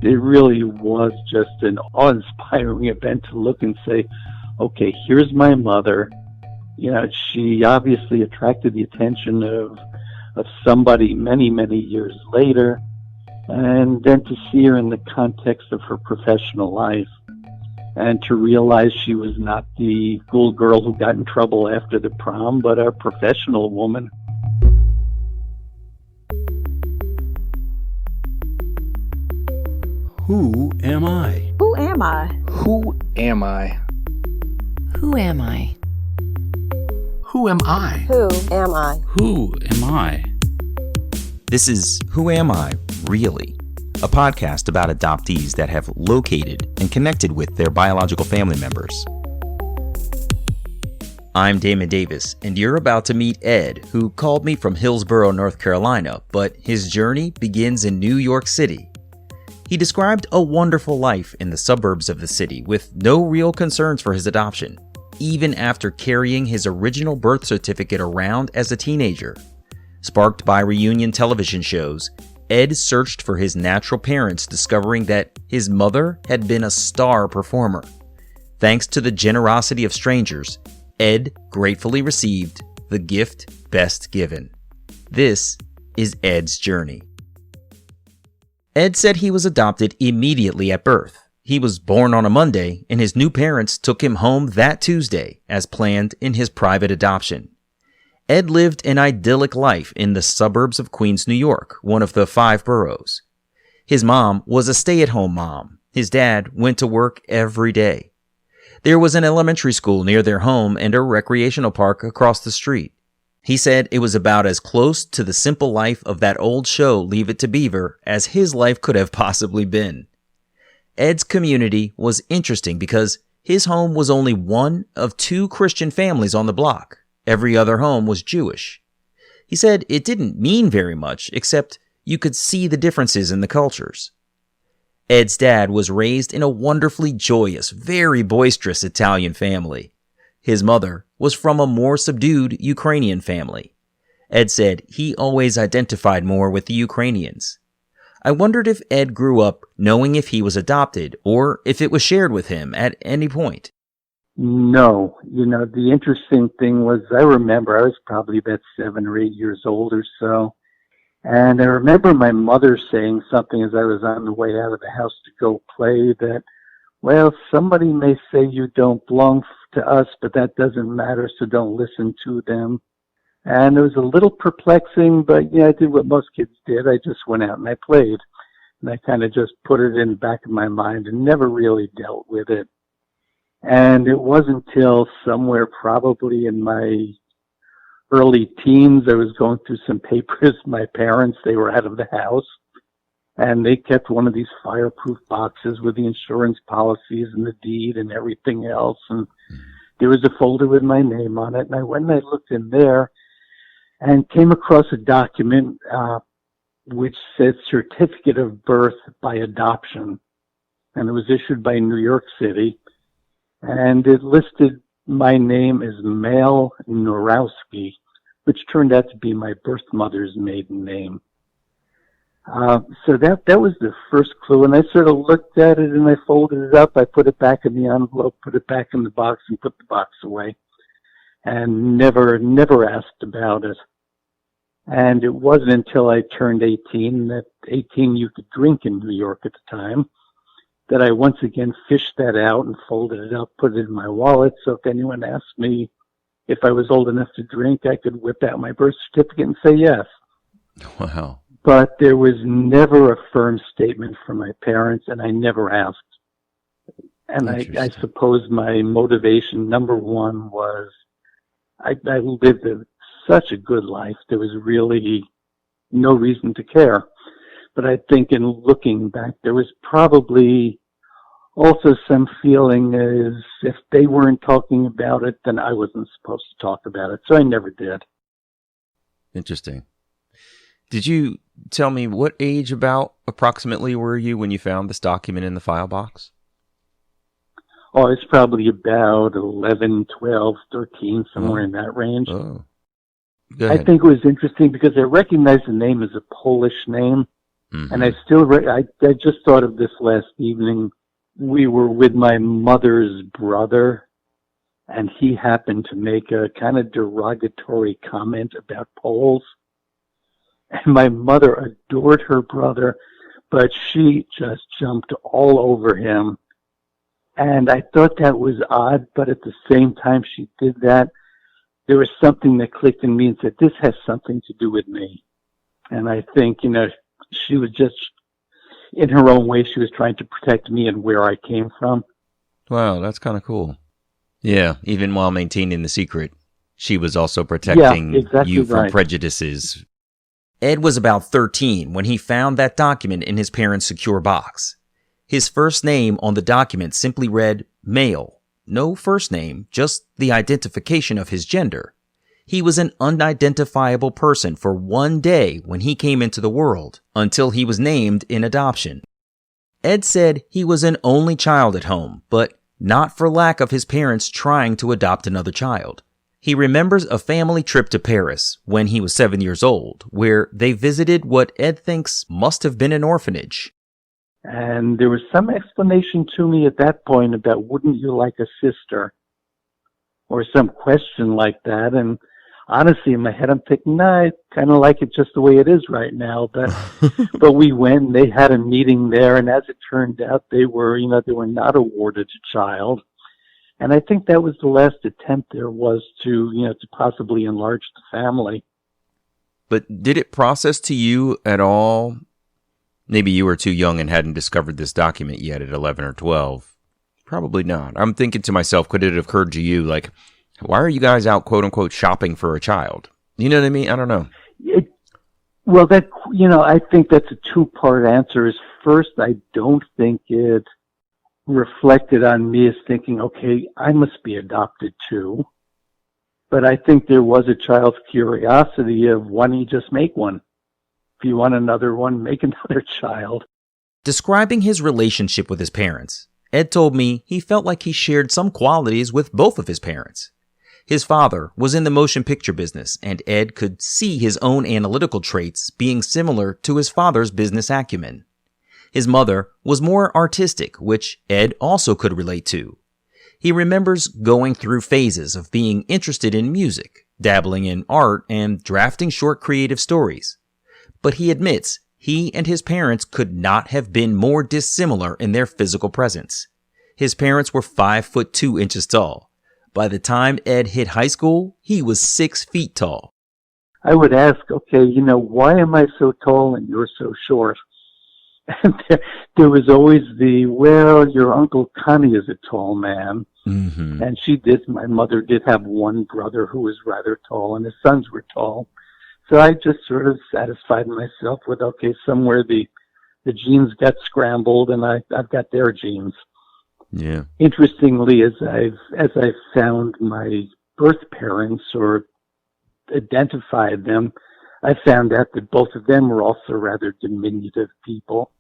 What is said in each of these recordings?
it really was just an awe-inspiring event to look and say, okay, here's my mother. You know, she obviously attracted the attention of somebody many, many years later, and then to see her in the context of her professional life, and to realize she was not the schoolgirl who got in trouble after the prom, but a professional woman. Who am I? Who am I? Who am I? Who am I? Who am I? Who am I? Who am I? This is Who Am I, Really? A podcast about adoptees that have located and connected with their biological family members. I'm Damon Davis, and you're about to meet Ed, who called me from Hillsborough, North Carolina, but his journey begins in New York City. He described a wonderful life in the suburbs of the city with no real concerns for his adoption, even after carrying his original birth certificate around as a teenager. Sparked by reunion television shows, Ed searched for his natural parents, discovering that his mother had been a star performer. Thanks to the generosity of strangers, Ed gratefully received the gift best given. This is Ed's journey. Ed said he was adopted immediately at birth. He was born on a Monday, and his new parents took him home that Tuesday, as planned in his private adoption. Ed lived an idyllic life in the suburbs of Queens, New York, one of the 5 boroughs. His mom was a stay-at-home mom. His dad went to work every day. There was an elementary school near their home and a recreational park across the street. He said it was about as close to the simple life of that old show Leave It to Beaver as his life could have possibly been. Ed's community was interesting because his home was only one of 2 Christian families on the block. Every other home was Jewish. He said it didn't mean very much, except you could see the differences in the cultures. Ed's dad was raised in a wonderfully joyous, very boisterous Italian family. His mother was from a more subdued Ukrainian family. Ed said he always identified more with the Ukrainians. I wondered if Ed grew up knowing if he was adopted or if it was shared with him at any point. No. You know, the interesting thing was, I remember I was probably about 7 or 8 years old or so. And I remember my mother saying something as I was on the way out of the house to go play that, well, somebody may say you don't belong to us, but that doesn't matter, so don't listen to them. And it was a little perplexing, but yeah, I did what most kids did. I just went out and I played. And I kind of just put it in the back of my mind and never really dealt with it. And it wasn't until somewhere probably in my early teens, I was going through some papers. My parents, they were out of the house, and they kept one of these fireproof boxes with the insurance policies and the deed and everything else. And there was a folder with my name on it. And I went and I looked in there and came across a document which said Certificate of Birth by Adoption. And it was issued by New York City. And it listed my name as Male Norowski, which turned out to be my birth mother's maiden name. So that was the first clue, and I sort of looked at it and I folded it up. I put it back in the envelope, put it back in the box, and put the box away, and never asked about it. And it wasn't until I turned 18, that 18 you could drink in New York at the time, that I once again fished that out and folded it up, put it in my wallet, so if anyone asked me if I was old enough to drink, I could whip out my birth certificate and say yes. Wow. But there was never a firm statement from my parents, and I never asked. And I suppose my motivation, number one, was I lived such a good life. There was really no reason to care. But I think in looking back, there was probably also some feeling as if they weren't talking about it, then I wasn't supposed to talk about it. So I never did. Interesting. Did you tell me what age about approximately were you when you found this document in the file box? Oh, it's probably about 11, 12, 13, somewhere in that range. Oh. Go ahead. I think it was interesting because I recognized the name as a Polish name. Mm-hmm. And I just thought of this last evening. We were with my mother's brother, and he happened to make a kind of derogatory comment about Poles. And my mother adored her brother, but she just jumped all over him. And I thought that was odd, but at the same time she did that, there was something that clicked in me and said, this has something to do with me. And I think, she was just, in her own way, she was trying to protect me and where I came from. Wow, that's kind of cool. Yeah, even while maintaining the secret, she was also protecting you from prejudices. Ed was about 13 when he found that document in his parents' secure box. His first name on the document simply read male. No first name, just the identification of his gender. He was an unidentifiable person for one day when he came into the world, until he was named in adoption. Ed said he was an only child at home, but not for lack of his parents trying to adopt another child. He remembers a family trip to Paris when he was 7 years old, where they visited what Ed thinks must have been an orphanage. And there was some explanation to me at that point about, wouldn't you like a sister? Or some question like that. And honestly, in my head, I'm thinking, I kind of like it just the way it is right now. But we went, they had a meeting there, and as it turned out, they were not awarded a child. And I think that was the last attempt there was to possibly enlarge the family. But did it process to you at all? Maybe you were too young and hadn't discovered this document yet at 11 or 12. Probably not. I'm thinking to myself, could it have occurred to you, like, why are you guys out, quote unquote, shopping for a child? You know what I mean? I don't know. I think that's a two-part answer. Is first, I don't think it reflected on me as thinking, okay, I must be adopted too. But I think there was a child's curiosity of, why don't you just make one? If you want another one, make another child. Describing his relationship with his parents, Ed told me he felt like he shared some qualities with both of his parents. His father was in the motion picture business, and Ed could see his own analytical traits being similar to his father's business acumen. His mother was more artistic, which Ed also could relate to. He remembers going through phases of being interested in music, dabbling in art, and drafting short creative stories. But he admits he and his parents could not have been more dissimilar in their physical presence. His parents were 5'2" tall. By the time Ed hit high school, he was 6 feet tall. I would ask, okay, why am I so tall and you're so short? And there was always your Uncle Connie is a tall man. Mm-hmm. And my mother did have one brother who was rather tall, and his sons were tall. So I just sort of satisfied myself with, okay, somewhere the genes got scrambled, and I've got their genes. Yeah. Interestingly, as I've found my birth parents or identified them, I found out that both of them were also rather diminutive people.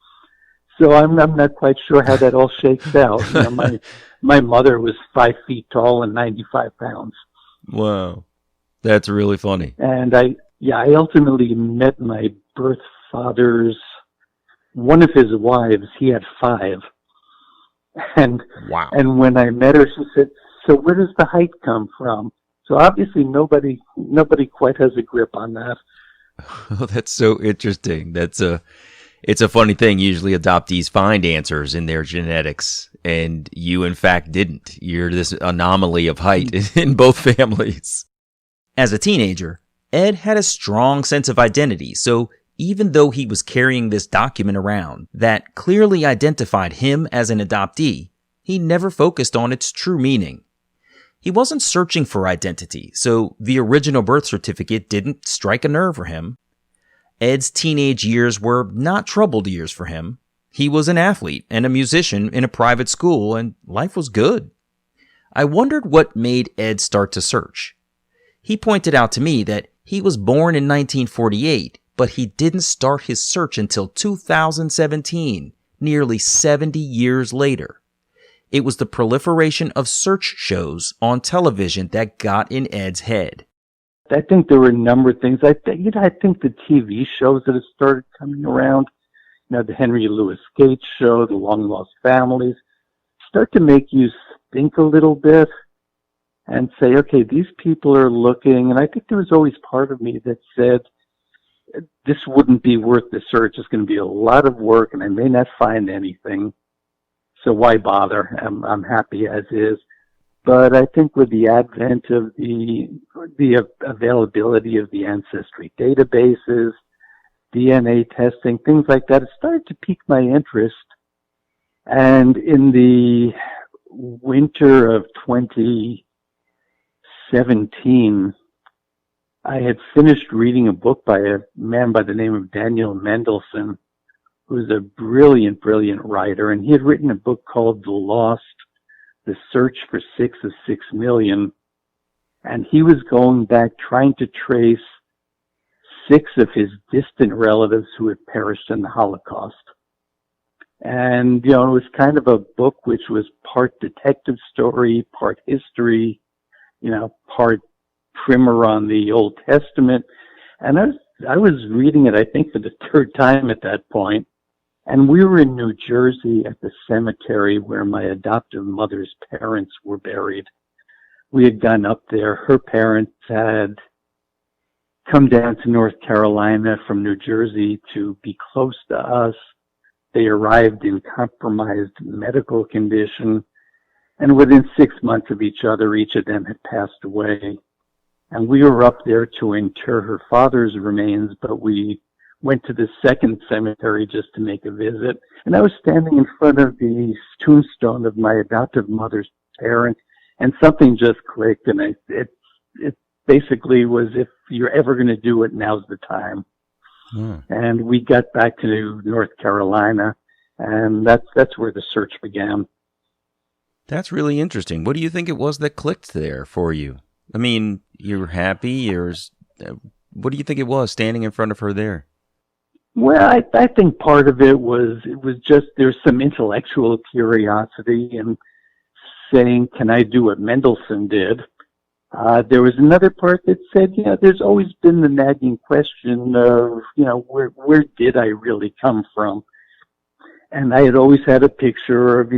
So I'm not quite sure how that all shakes out. My mother was 5 feet tall and 95 pounds. Wow. That's really funny. And I ultimately met my birth father's, one of his wives. He had 5. And wow. And when I met her, she said, so where does the height come from? So obviously nobody quite has a grip on that. Oh, that's so interesting. It's a funny thing. Usually adoptees find answers in their genetics, and you in fact didn't. You're this anomaly of height in both families. As a teenager, Ed had a strong sense of identity, so even though he was carrying this document around that clearly identified him as an adoptee, he never focused on its true meaning. He wasn't searching for identity, so the original birth certificate didn't strike a nerve for him. Ed's teenage years were not troubled years for him. He was an athlete and a musician in a private school, and life was good. I wondered what made Ed start to search. He pointed out to me that he was born in 1948, but he didn't start his search until 2017, nearly 70 years later. It was the proliferation of search shows on television that got in Ed's head. I think there were a number of things. I think the TV shows that have started coming around the Henry Louis Gates show, the Long Lost Families, start to make you think a little bit and say, okay, these people are looking. And I think there was always part of me that said, this wouldn't be worth the search. It's going to be a lot of work and I may not find anything. So why bother? I'm happy as is. But I think with the advent of the availability of the ancestry databases, DNA testing, things like that, it started to pique my interest. And in the winter of 2017, I had finished reading a book by a man by the name of Daniel Mendelsohn, who's a brilliant, brilliant writer. And he had written a book called The Lost, The Search for 6 of 6 Million. And he was going back trying to trace 6 of his distant relatives who had perished in the Holocaust. And, it was kind of a book which was part detective story, part history, part primer on the Old Testament. And I was reading it, I think, for the third time at that point. And we were in New Jersey at the cemetery where my adoptive mother's parents were buried. We had gone up there. Her parents had come down to North Carolina from New Jersey to be close to us. They arrived in compromised medical condition. And within 6 months of each other, each of them had passed away. And we were up there to inter her father's remains, but we went to the second cemetery just to make a visit. And I was standing in front of the tombstone of my adoptive mother's parents, and something just clicked. And it basically was, if you're ever going to do it, now's the time. And we got back to North Carolina, and that's where the search began. That's really interesting. What do you think it was that clicked there for you? I mean, you were happy. What do you think it was standing in front of her there? Well, I think part of it was just there's some intellectual curiosity and saying, can I do what Mendelsohn did? There was another part that said, there's always been the nagging question of, where did I really come from? And I had always had a picture of,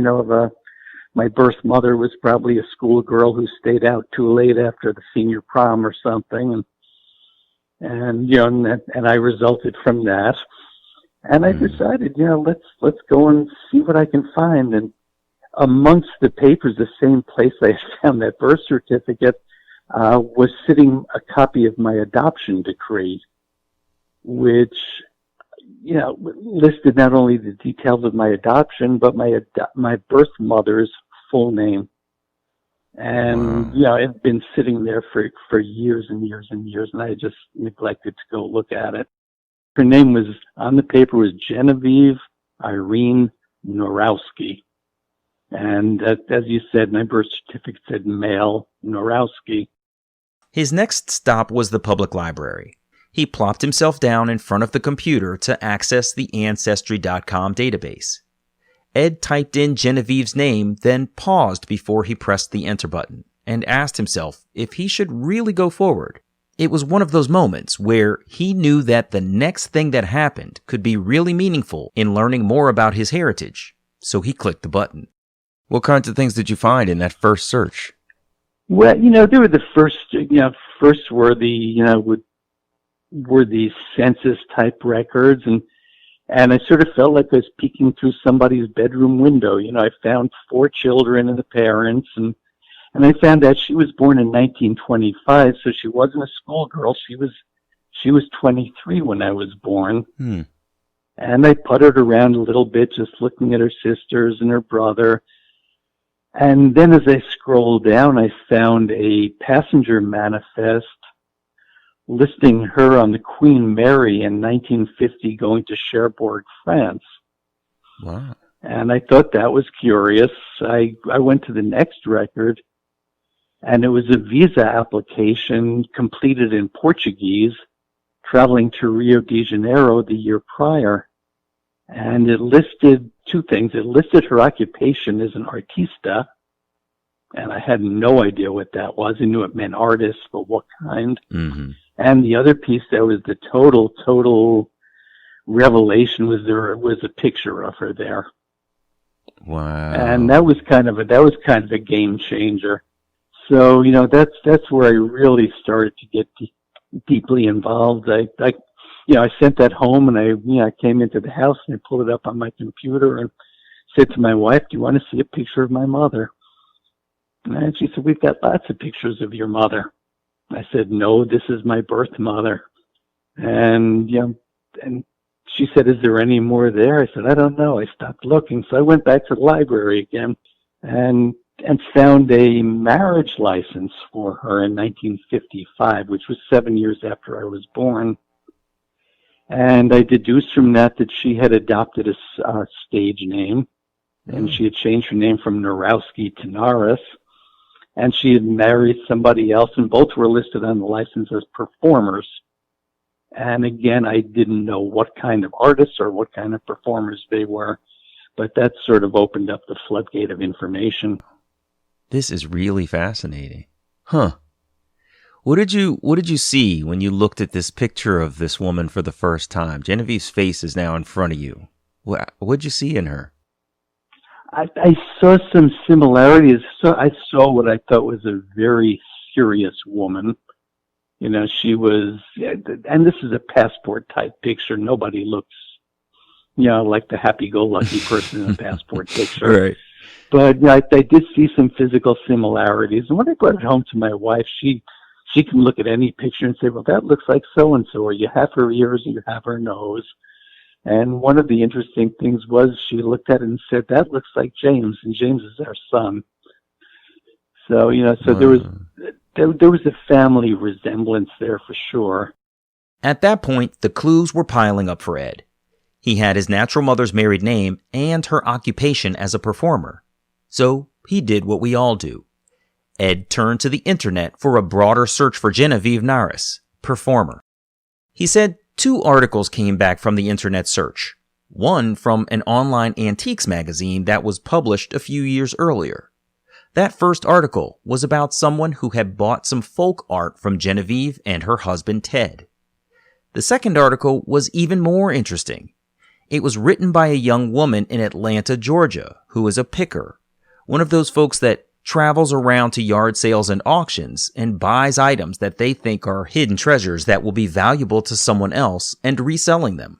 my birth mother was probably a schoolgirl who stayed out too late after the senior prom or something. And I resulted from that. And I decided, let's go and see what I can find. And amongst the papers, the same place I found that birth certificate, was sitting a copy of my adoption decree, which, listed not only the details of my adoption, but my birth mother's full name. And, it had been sitting there for years and years and years, and I just neglected to go look at it. Her name was, on the paper, was Genevieve Irene Norowski. And as you said, my birth certificate said male Norowski. His next stop was the public library. He plopped himself down in front of the computer to access the Ancestry.com database. Ed typed in Genevieve's name, then paused before he pressed the enter button and asked himself if he should really go forward. It was one of those moments where he knew that the next thing that happened could be really meaningful in learning more about his heritage, so he clicked the button. What kinds of things did you find in that first search? Well, there were the first were the census type records, and I sort of felt like I was peeking through somebody's bedroom window. I found 4 children and the parents, and I found out she was born in 1925, so she wasn't a schoolgirl. She was 23 when I was born. And I puttered around a little bit, just looking at her sisters and her brother. And then as I scrolled down, I found a passenger manifest listing her on the Queen Mary in 1950 going to Cherbourg, France. Wow. And I thought that was curious. I went to the next record, and it was a visa application completed in Portuguese, traveling to Rio de Janeiro the year prior. And it listed 2 things. It listed her occupation as an artista, and I had no idea what that was. I knew it meant artist, but what kind? Mm-hmm. And the other piece, that was the total revelation was there was a picture of her there. Wow. And that was kind of a game changer. So, that's where I really started to get deeply involved. I sent that home, and I came into the house and I pulled it up on my computer and said to my wife, "Do you want to see a picture of my mother?" And she said, "We've got lots of pictures of your mother." I said, "No, this is my birth mother." And she said, "Is there any more there?" I said, "I don't know." I stopped looking. So I went back to the library again and found a marriage license for her in 1955, which was 7 years after I was born. And I deduced from that she had adopted a stage name, and she had changed her name from Narowski to Norris, and she had married somebody else, and both were listed on the license as performers. And again, I didn't know what kind of artists or what kind of performers they were, but that sort of opened up the floodgate of information. This is really fascinating. Huh. What did you see when you looked at this picture of this woman for the first time? Genevieve's face is now in front of you. What did you see in her? I saw some similarities. So I saw what I thought was a very serious woman. She was, and this is a passport type picture. Nobody looks, like the happy-go-lucky person in a passport picture. Right. But I did see some physical similarities. And when I brought it home to my wife, she can look at any picture and say, "Well, that looks like so-and-so, or you have her ears, or you have her nose." And one of the interesting things was she looked at it and said, "That looks like James, and James is our son." So, there was a family resemblance there for sure. At that point, the clues were piling up for Ed. He had his natural mother's married name and her occupation as a performer. So he did what we all do. Ed turned to the internet for a broader search for Genevieve Norris, performer. He said 2 articles came back from the internet search. One from an online antiques magazine that was published a few years earlier. That first article was about someone who had bought some folk art from Genevieve and her husband Ted. The second article was even more interesting. It was written by a young woman in Atlanta, Georgia, who is a picker, one of those folks that travels around to yard sales and auctions and buys items that they think are hidden treasures that will be valuable to someone else and reselling them.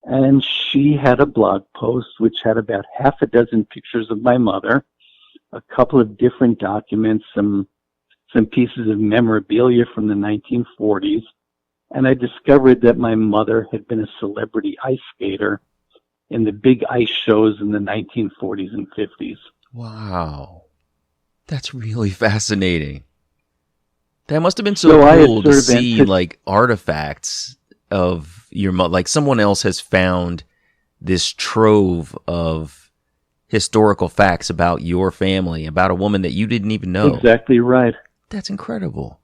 And she had a blog post which had about half a dozen pictures of my mother, a couple of different documents, some pieces of memorabilia from the 1940s, and I discovered that my mother had been a celebrity ice skater in the big ice shows in the 1940s and 50s. Wow. That's really fascinating. That must have been so cool to see like artifacts of your mother. Like someone else has found this trove of historical facts about your family, about a woman that you didn't even know. Exactly right. That's incredible.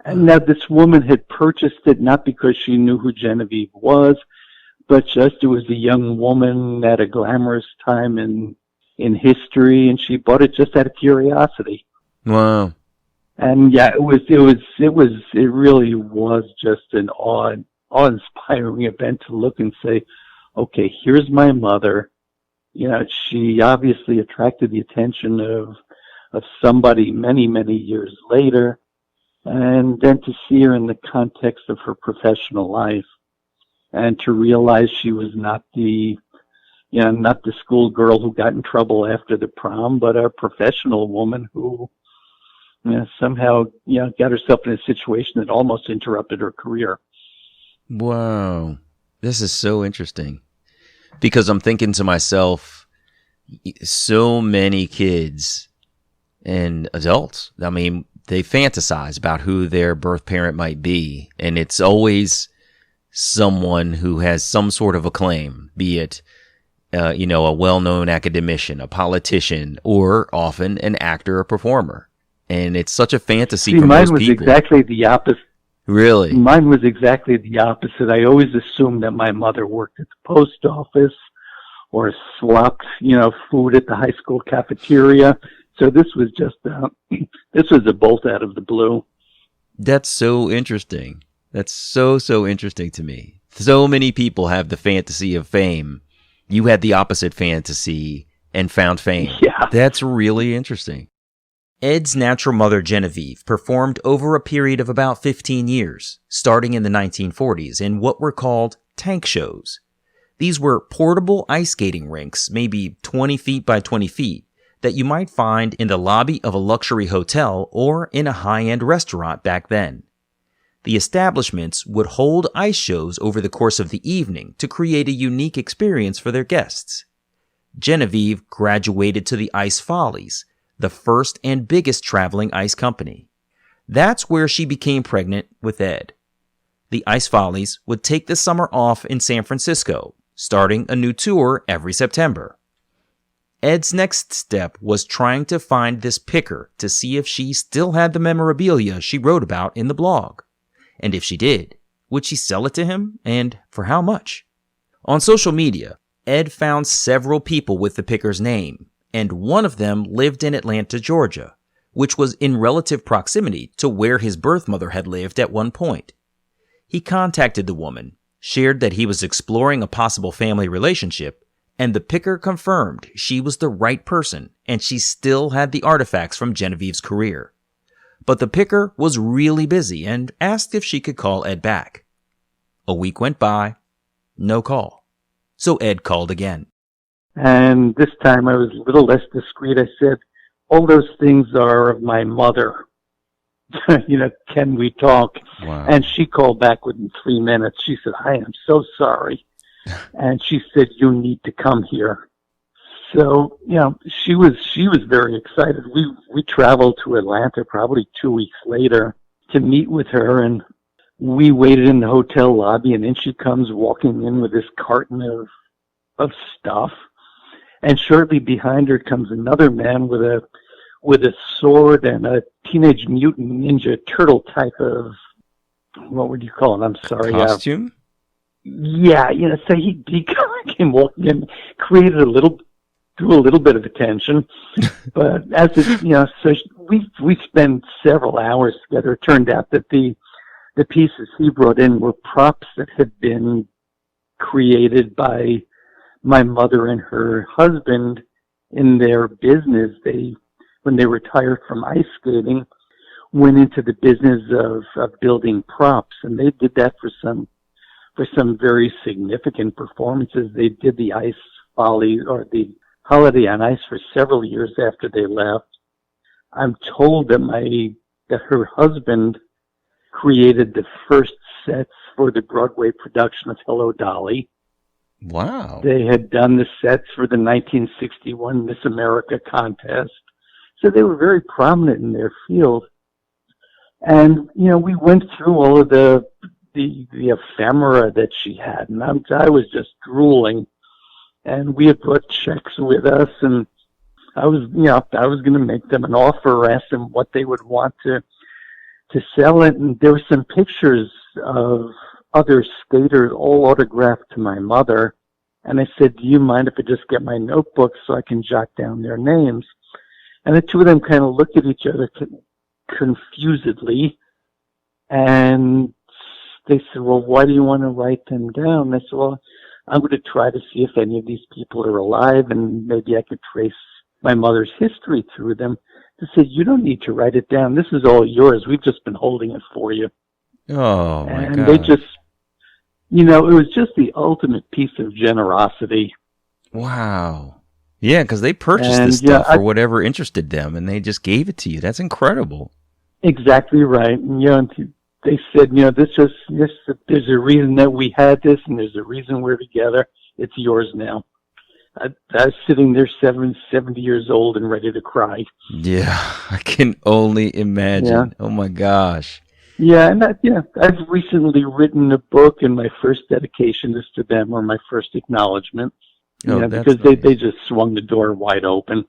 And now this woman had purchased it not because she knew who Genevieve was, but just it was a young woman at a glamorous time in history, and she bought it just out of curiosity. Wow. And yeah, it really was just an awe-inspiring event to look and say, okay, here's my mother. She obviously attracted the attention of somebody many, many years later. And then to see her in the context of her professional life and to realize she was not the schoolgirl who got in trouble after the prom, but a professional woman who somehow got herself in a situation that almost interrupted her career. Wow. This is so interesting because I'm thinking to myself, so many kids and adults, I mean, they fantasize about who their birth parent might be. And it's always someone who has some sort of acclaim, be it, a well-known academician, a politician, or often an actor or performer. And it's such a fantasy for most people. Mine was exactly the opposite. Really? Mine was exactly the opposite. I always assumed that my mother worked at the post office or slopped, food at the high school cafeteria. So this was just a bolt out of the blue. That's so interesting. That's so interesting to me. So many people have the fantasy of fame. You had the opposite fantasy and found fame. Yeah. That's really interesting. Ed's natural mother, Genevieve, performed over a period of about 15 years, starting in the 1940s in what were called tank shows. These were portable ice skating rinks, maybe 20 feet by 20 feet, that you might find in the lobby of a luxury hotel or in a high-end restaurant back then. The establishments would hold ice shows over the course of the evening to create a unique experience for their guests. Genevieve graduated to the Ice Follies, the first and biggest traveling ice company. That's where she became pregnant with Ed. The Ice Follies would take the summer off in San Francisco, starting a new tour every September. Ed's next step was trying to find this picker to see if she still had the memorabilia she wrote about in the blog. And if she did, would she sell it to him, and for how much? On social media, Ed found several people with the picker's name, and one of them lived in Atlanta, Georgia, which was in relative proximity to where his birth mother had lived at one point. He contacted the woman, shared that he was exploring a possible family relationship, and the picker confirmed she was the right person and she still had the artifacts from Genevieve's career. But the picker was really busy and asked if she could call Ed back. A week went by, no call. So Ed called again. And this time I was a little less discreet. I said, all those things are of my mother. Can we talk? Wow. And she called back within 3 minutes. She said, I am so sorry. And she said, you need to come here. So, she was very excited. We traveled to Atlanta probably 2 weeks later to meet with her, and we waited in the hotel lobby, and then she comes walking in with this carton of stuff. And shortly behind her comes another man with a sword and a Teenage Mutant Ninja Turtle type of, what would you call it? I'm sorry. Costume? Yeah, so he came walking in, drew a little bit of attention. But as it, so we spent several hours together. It turned out that the pieces he brought in were props that had been created by my mother and her husband in their business. When they retired from ice skating, went into the business of building props, and they did that for some very significant performances. They did the Ice Folly or the Holiday on Ice for several years after they left. I'm told that her husband created the first sets for the Broadway production of Hello, Dolly. Wow. They had done the sets for the 1961 Miss America contest. So they were very prominent in their field. And, we went through all of the ephemera that she had, and I was just drooling. And we had brought checks with us, and I was going to make them an offer, ask them what they would want to sell it. And there were some pictures of other skaters, all autographed to my mother. And I said, do you mind if I just get my notebook so I can jot down their names? And the two of them kind of looked at each other confusedly. And they said, well, why do you want to write them down? I said, well, I'm going to try to see if any of these people are alive, and maybe I could trace my mother's history through them. They said, you don't need to write it down. This is all yours. We've just been holding it for you. Oh, my God. And they just, it was just the ultimate piece of generosity. Wow. Yeah, because they purchased this stuff for whatever interested them, and they just gave it to you. That's incredible. Exactly right. And, they said, there's a reason that we had this, and there's a reason we're together. It's yours now. I was sitting there 70 years old and ready to cry. Yeah, I can only imagine. Yeah. Oh, my gosh. Yeah, and I've recently written a book, and my first dedication is to them, or my first acknowledgement. Because nice. they just swung the door wide open.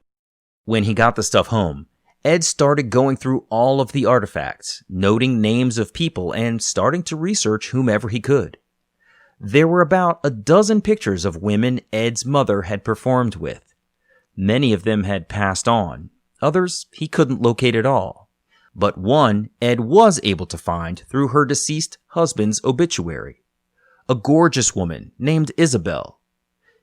When he got the stuff home, Ed started going through all of the artifacts, noting names of people, and starting to research whomever he could. There were about a dozen pictures of women Ed's mother had performed with. Many of them had passed on. Others he couldn't locate at all. But one Ed was able to find through her deceased husband's obituary. a gorgeous woman named Isabel.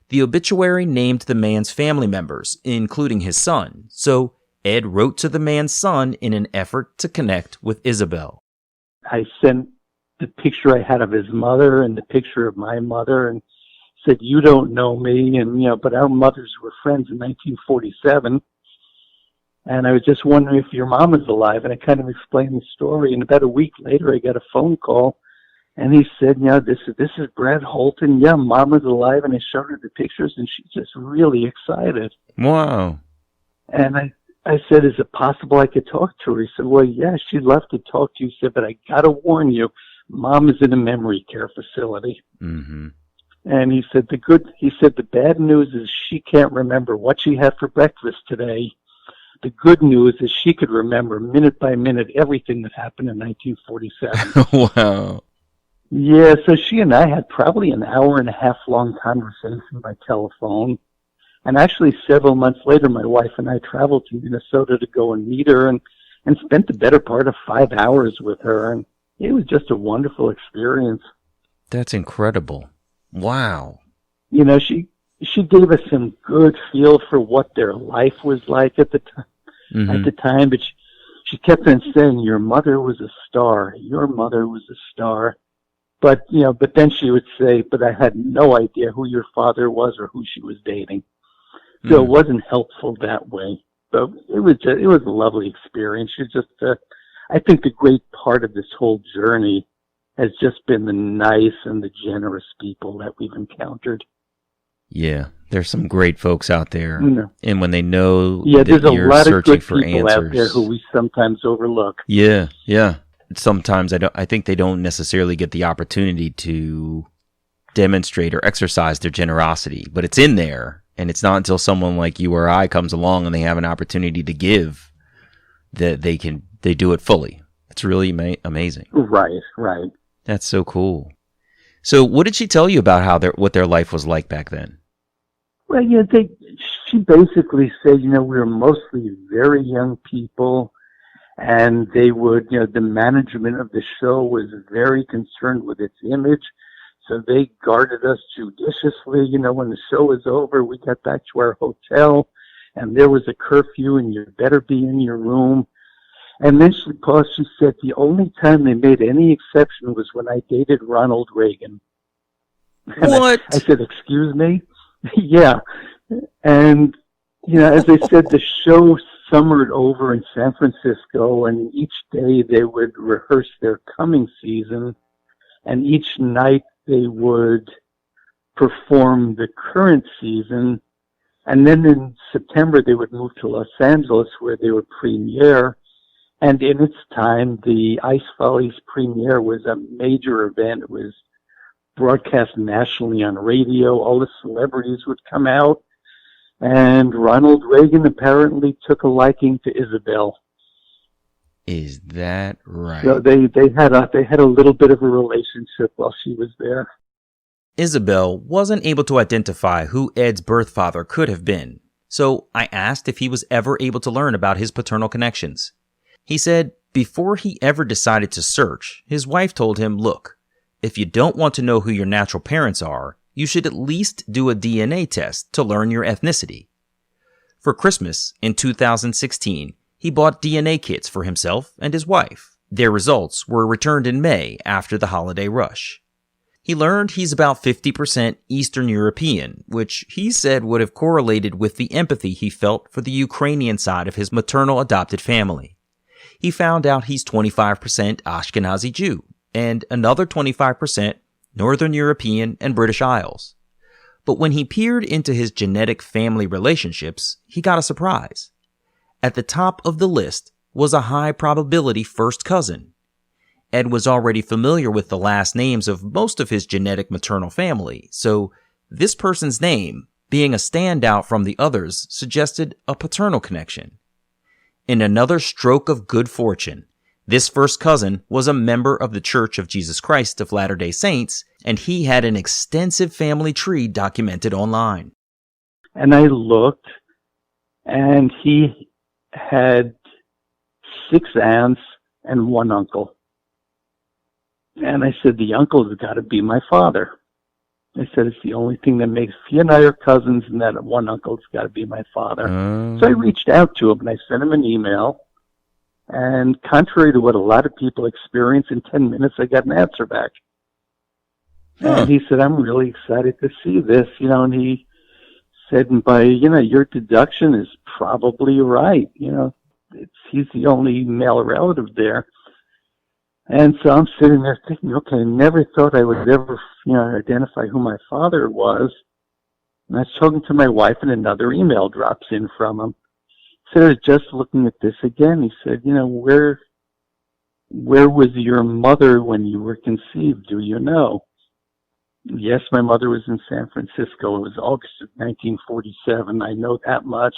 The obituary named the man's family members, including his son, so Ed wrote to the man's son in an effort to connect with Isabel. I sent the picture I had of his mother and the picture of my mother and said, "You don't know me," and but our mothers were friends in 1947. And I was just wondering if your mom is alive, and I kind of explained the story. And about a week later, I got a phone call, and he said, this is Brad Holton. Yeah, Mom is alive, and I showed her the pictures, and she's just really excited. Wow. And I said, "Is it possible I could talk to her?" He said, "Well, yeah, she'd love to talk to you." He said, "But I got to warn you, Mom is in a memory care facility." Mm-hmm. And he said, the bad news is she can't remember what she had for breakfast today. The good news is she could remember minute by minute everything that happened in 1947. Wow. Yeah, so she and I had probably an hour and a half long conversation by telephone. And actually several months later, my wife and I traveled to Minnesota to go and meet her and spent the better part of 5 hours with her. And it was just a wonderful experience. That's incredible. Wow. She gave us some good feel for what their life was like at the time. Mm-hmm. At the time, but she kept on saying, "Your mother was a star. Your mother was a star." But then she would say, "But I had no idea who your father was or who she was dating." So It wasn't helpful that way. So it was a lovely experience. I think the great part of this whole journey has just been the nice and the generous people that we've encountered. Yeah, there's some great folks out there, Yeah. and when they know there's that a you're lot of searching good for people answers, out there who we sometimes overlook. Yeah. Sometimes I think they don't necessarily get the opportunity to demonstrate or exercise their generosity, but it's in there, and it's not until someone like you or I comes along and they have an opportunity to give that they do it fully. It's really amazing. Right. That's so cool. So what did she tell you about what their life was like back then? Well, she basically said, we were mostly very young people, and they would, the management of the show was very concerned with its image, so they guarded us judiciously. When the show was over, we got back to our hotel, and there was a curfew, and you better be in your room. And then she paused. She said the only time they made any exception was when I dated Ronald Reagan. And What? I said, "Excuse me?" Yeah. And, as I said, the show summered over in San Francisco, and each day they would rehearse their coming season, and each night they would perform the current season. And then in September, they would move to Los Angeles, where they would premiere. And in its time, the Ice Follies premiere was a major event. It was broadcast nationally on radio. All the celebrities would come out. And Ronald Reagan apparently took a liking to Isabel. Is that right? So they had a little bit of a relationship while she was there. Isabel wasn't able to identify who Ed's birth father could have been, so I asked if he was ever able to learn about his paternal connections. He said before he ever decided to search, his wife told him, "Look, if you don't want to know who your natural parents are, you should at least do a DNA test to learn your ethnicity." For Christmas in 2016, he bought DNA kits for himself and his wife. Their results were returned in May after the holiday rush. He learned he's about 50% Eastern European, which he said would have correlated with the empathy he felt for the Ukrainian side of his maternal adopted family. He found out he's 25% Ashkenazi Jew and another 25% Northern European and British Isles. But when he peered into his genetic family relationships, he got a surprise. At the top of the list was a high probability first cousin. Ed was already familiar with the last names of most of his genetic maternal family, so this person's name, being a standout from the others, suggested a paternal connection. In another stroke of good fortune, this first cousin was a member of the Church of Jesus Christ of Latter-day Saints, and he had an extensive family tree documented online. And I looked, and he had 6 aunts and 1 uncle. And I said, the uncle has got to be my father. I said, it's the only thing that makes, he and I are cousins, and that one uncle's got to be my father. So I reached out to him, and I sent him an email. And contrary to what a lot of people experience, in 10 minutes, I got an answer back. And he said, I'm really excited to see this, and he said, by, your deduction is probably right. He's the only male relative there. And so I'm sitting there thinking, okay, I never thought I would ever, identify who my father was. And I was talking to my wife, and another email drops in from him. He said, I was just looking at this again. He said, where was your mother when you were conceived? Do you know? Yes, my mother was in San Francisco. It was August of 1947. I know that much.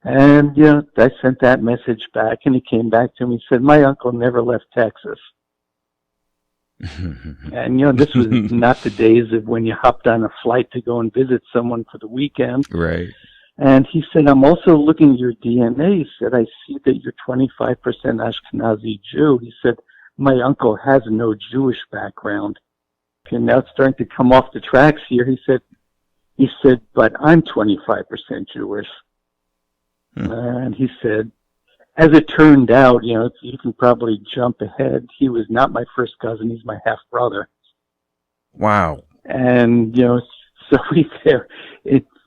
And, I sent that message back, and he came back to me and said, my uncle never left Texas. And, this was not the days of when you hopped on a flight to go and visit someone for the weekend. Right. And he said, I'm also looking at your DNA. He said, I see that you're 25% Ashkenazi Jew. He said, my uncle has no Jewish background. And now it's starting to come off the tracks here. He said, but I'm 25% Jewish. And he said, as it turned out, you can probably jump ahead. He was not my first cousin. He's my half brother. Wow. And, so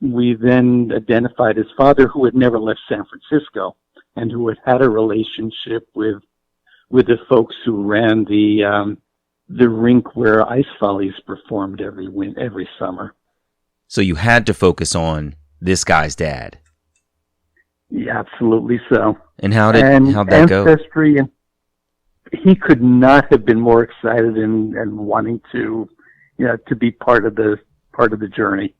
we then identified his father, who had never left San Francisco and who had a relationship with the folks who ran the rink where Ice Follies performed every summer. So you had to focus on this guy's dad. Yeah, absolutely so. And how'd that go? Ancestry, and he could not have been more excited and wanting to be part of the journey.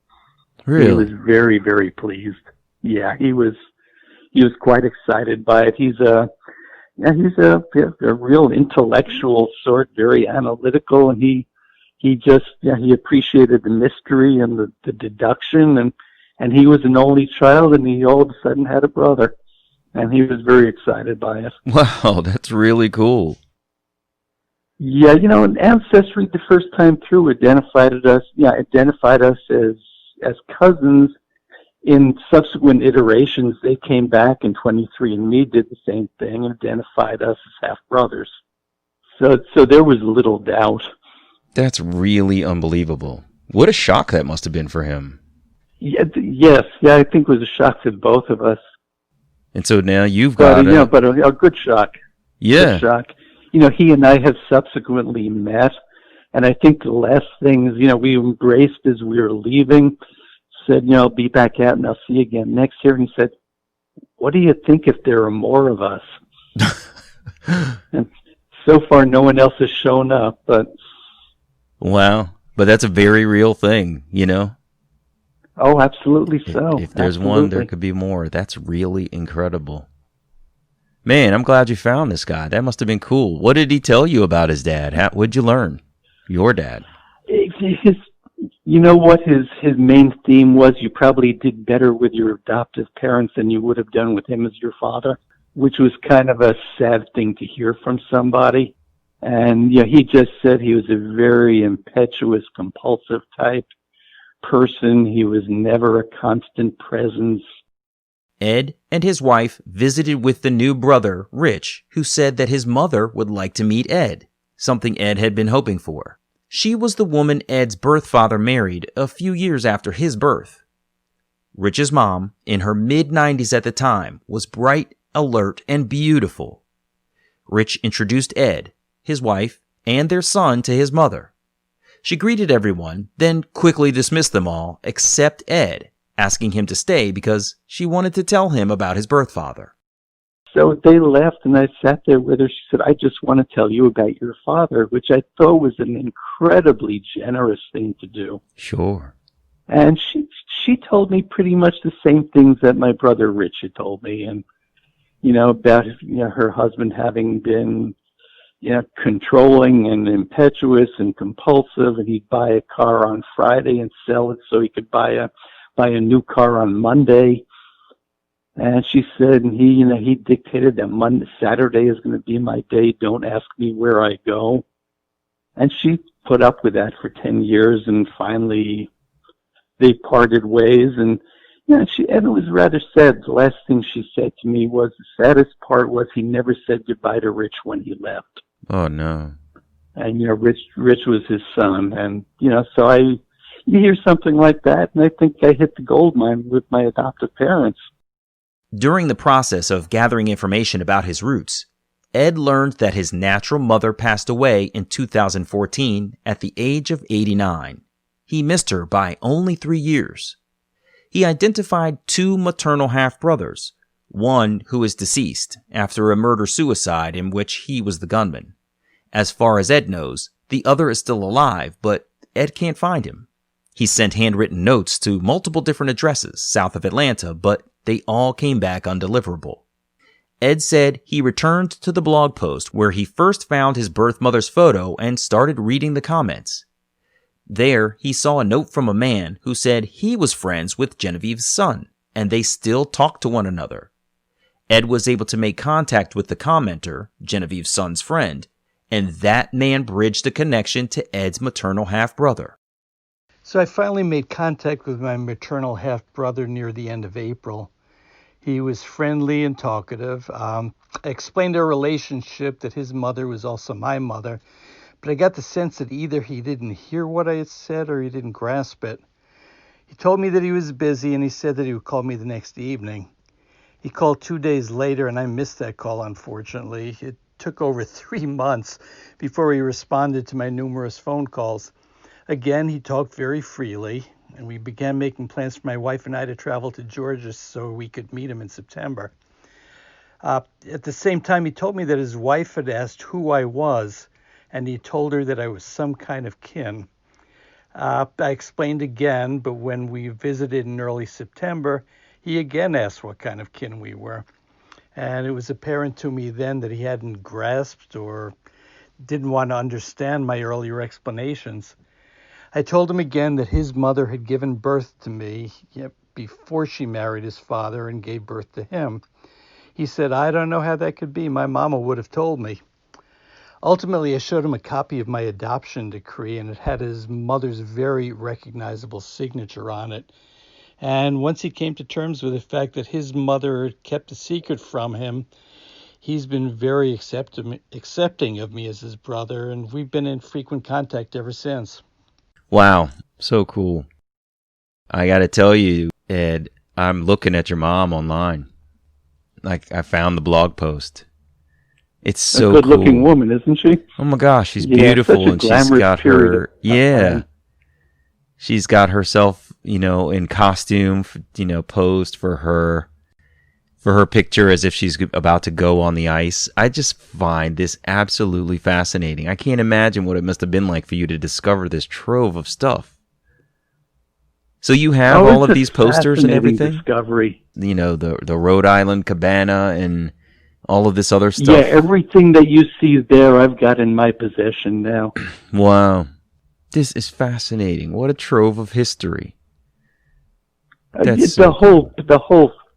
Really? He was very, very pleased. Yeah, he was quite excited by it. He's a real intellectual sort, very analytical, and he appreciated the mystery and the deduction, and he was an only child, and he all of a sudden had a brother, and he was very excited by it. Wow, that's really cool. Yeah, and Ancestry the first time through identified us as cousins. In subsequent iterations, they came back, and 23andMe did the same thing and identified us as half brothers. So there was little doubt. That's really unbelievable. What a shock that must have been for him. Yes, I think it was a shock to both of us. And so now you've got but a good shock. Yeah. Good shock. He and I have subsequently met, and I think the last things, we embraced as we were leaving, said, I'll be back out and I'll see you again next year. And he said, what do you think if there are more of us? And so far, no one else has shown up, but... Wow. But that's a very real thing, Oh, absolutely so. If there's one, there could be more. That's really incredible. Man, I'm glad you found this guy. That must have been cool. What did he tell you about his dad? What'd you learn? Your dad. You know what his main theme was? You probably did better with your adoptive parents than you would have done with him as your father, which was kind of a sad thing to hear from somebody. And he just said he was a very impetuous, compulsive type person. He was never a constant presence. Ed and his wife visited with the new brother, Rich, who said that his mother would like to meet Ed, something Ed had been hoping for. She was the woman Ed's birth father married a few years after his birth. Rich's mom, in her mid-90s at the time, was bright, alert, and beautiful. Rich introduced Ed, his wife, and their son to his mother. She greeted everyone, then quickly dismissed them all, except Ed, asking him to stay because she wanted to tell him about his birth father. So they left, and I sat there with her. She said, I just want to tell you about your father, which I thought was an incredibly generous thing to do. Sure. And she told me pretty much the same things that my brother Rich had told me, and, about, her husband having been, controlling and impetuous and compulsive, and he'd buy a car on Friday and sell it so he could buy a new car on Monday. And she said, and he dictated that Saturday is going to be my day. Don't ask me where I go. And she put up with that for 10 years, and finally they parted ways. And and it was rather sad. The last thing she said to me was, the saddest part was he never said goodbye to Rich when he left. Oh, no. And, Rich was his son. And, so you hear something like that, and I think I hit the gold mine with my adoptive parents. During the process of gathering information about his roots, Ed learned that his natural mother passed away in 2014 at the age of 89. He missed her by only 3 years. He identified 2 maternal half-brothers, one who is deceased after a murder-suicide in which he was the gunman. As far as Ed knows, the other is still alive, but Ed can't find him. He sent handwritten notes to multiple different addresses south of Atlanta, but they all came back undeliverable. Ed said he returned to the blog post where he first found his birth mother's photo and started reading the comments. There, he saw a note from a man who said he was friends with Genevieve's son, and they still talked to one another. Ed was able to make contact with the commenter, Genevieve's son's friend, and that man bridged the connection to Ed's maternal half-brother. So I finally made contact with my maternal half-brother near the end of April. He was friendly and talkative. I explained our relationship, that his mother was also my mother, but I got the sense that either he didn't hear what I had said or he didn't grasp it. He told me that he was busy, and he said that he would call me the next evening. He called 2 days later, and I missed that call, unfortunately. It took over 3 months before he responded to my numerous phone calls. Again, he talked very freely, and we began making plans for my wife and I to travel to Georgia so we could meet him in September. At the same time, he told me that his wife had asked who I was, and he told her that I was some kind of kin. I explained again, but when we visited in early September, he again asked what kind of kin we were. And it was apparent to me then that he hadn't grasped or didn't want to understand my earlier explanations. I told him again that his mother had given birth to me before she married his father and gave birth to him. He said, "I don't know how that could be. My mama would have told me." Ultimately, I showed him a copy of my adoption decree, and it had his mother's very recognizable signature on it. And once he came to terms with the fact that his mother had kept a secret from him, he's been very accepting of me as his brother, and we've been in frequent contact ever since. Wow, so cool. I got to tell you, Ed, I'm looking at your mom online. Like, I found the blog post. It's so a good-looking cool. woman, isn't she? Oh my gosh, she's beautiful, and she's got her she's got herself, in costume, posed for her picture as if she's about to go on the ice. I just find this absolutely fascinating. I can't imagine what it must have been like for you to discover this trove of stuff. So you have all of these posters and everything? Discovery. The Rhode Island cabana and all of this other stuff. Yeah, everything that you see there, I've got in my possession now. Wow. This is fascinating. What a trove of history. The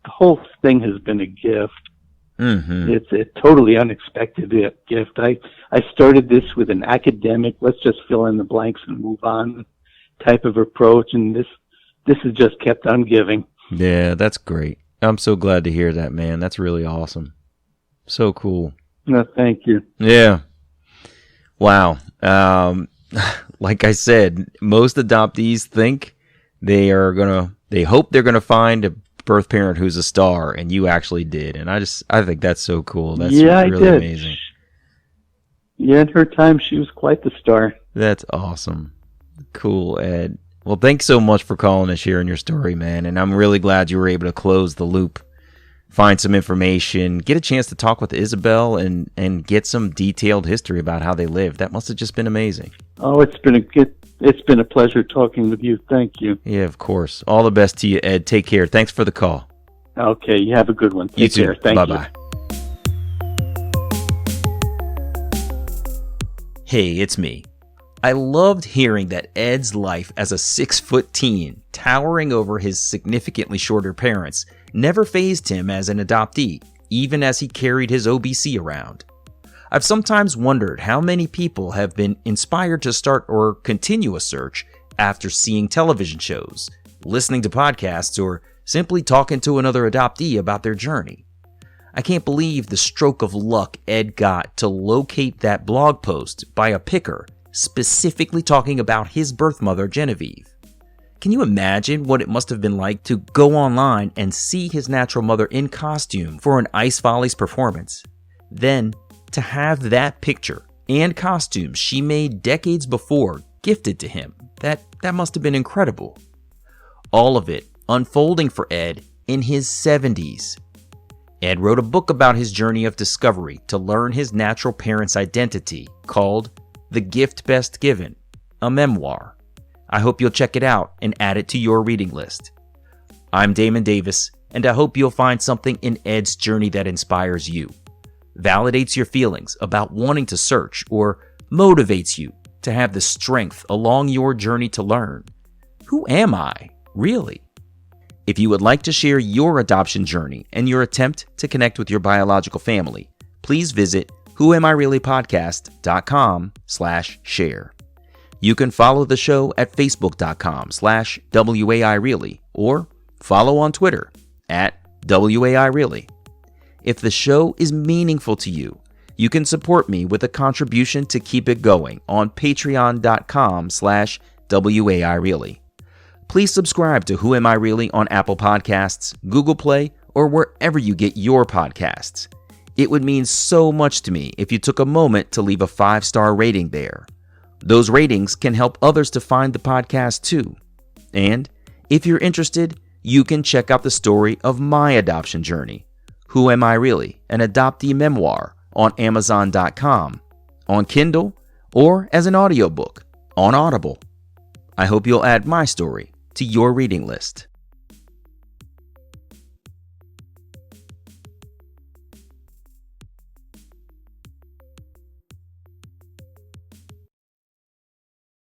whole thing has been a gift. Mm-hmm. It's a totally unexpected gift. I started this with an academic, let's just fill in the blanks and move on type of approach, and this has just kept on giving. Yeah, that's great. I'm so glad to hear that, man. That's really awesome. So cool. No, thank you. Yeah. Wow. Like I said, most adoptees think they hope they're gonna find a birth parent who's a star, and you actually did. And I think that's so cool. That's really amazing. Yeah, in her time, she was quite the star. That's awesome. Cool, Ed. Well, thanks so much for calling and sharing your story, man. And I'm really glad you were able to close the loop, find some information, get a chance to talk with Isabel, and get some detailed history about how they lived. That must have just been amazing. Oh, it's been a pleasure talking with you. Thank you. Yeah, of course. All the best to you, Ed. Take care. Thanks for the call. Okay, you have a good one. You too. Care. Thank you. Bye-bye. Hey, it's me. I loved hearing that Ed's life as a 6-foot teen, towering over his significantly shorter parents, never fazed him as an adoptee, even as he carried his OBC around. I've sometimes wondered how many people have been inspired to start or continue a search after seeing television shows, listening to podcasts, or simply talking to another adoptee about their journey. I can't believe the stroke of luck Ed got to locate that blog post by a picker specifically talking about his birth mother, Genevieve. Can you imagine what it must have been like to go online and see his natural mother in costume for an Ice Follies performance? Then, to have that picture and costume she made decades before gifted to him, that must have been incredible. All of it unfolding for Ed in his 70s. Ed wrote a book about his journey of discovery to learn his natural parents' identity called The Gift Best Given, a memoir. I hope you'll check it out and add it to your reading list. I'm Damon Davis, and I hope you'll find something in Ed's journey that inspires you, validates your feelings about wanting to search, or motivates you to have the strength along your journey to learn. Who am I, really? If you would like to share your adoption journey and your attempt to connect with your biological family, please visit whoamireallypodcast.com/share. You can follow the show at facebook.com/WAIReally or follow on Twitter @WAIReally. If the show is meaningful to you, you can support me with a contribution to keep it going on patreon.com/WAIReally. Please subscribe to Who Am I Really on Apple Podcasts, Google Play, or wherever you get your podcasts. It would mean so much to me if you took a moment to leave a 5-star rating there. Those ratings can help others to find the podcast too. And if you're interested, you can check out the story of my adoption journey, Who Am I Really? An Adoptee Memoir, on Amazon.com, on Kindle, or as an audiobook on Audible. I hope you'll add my story to your reading list.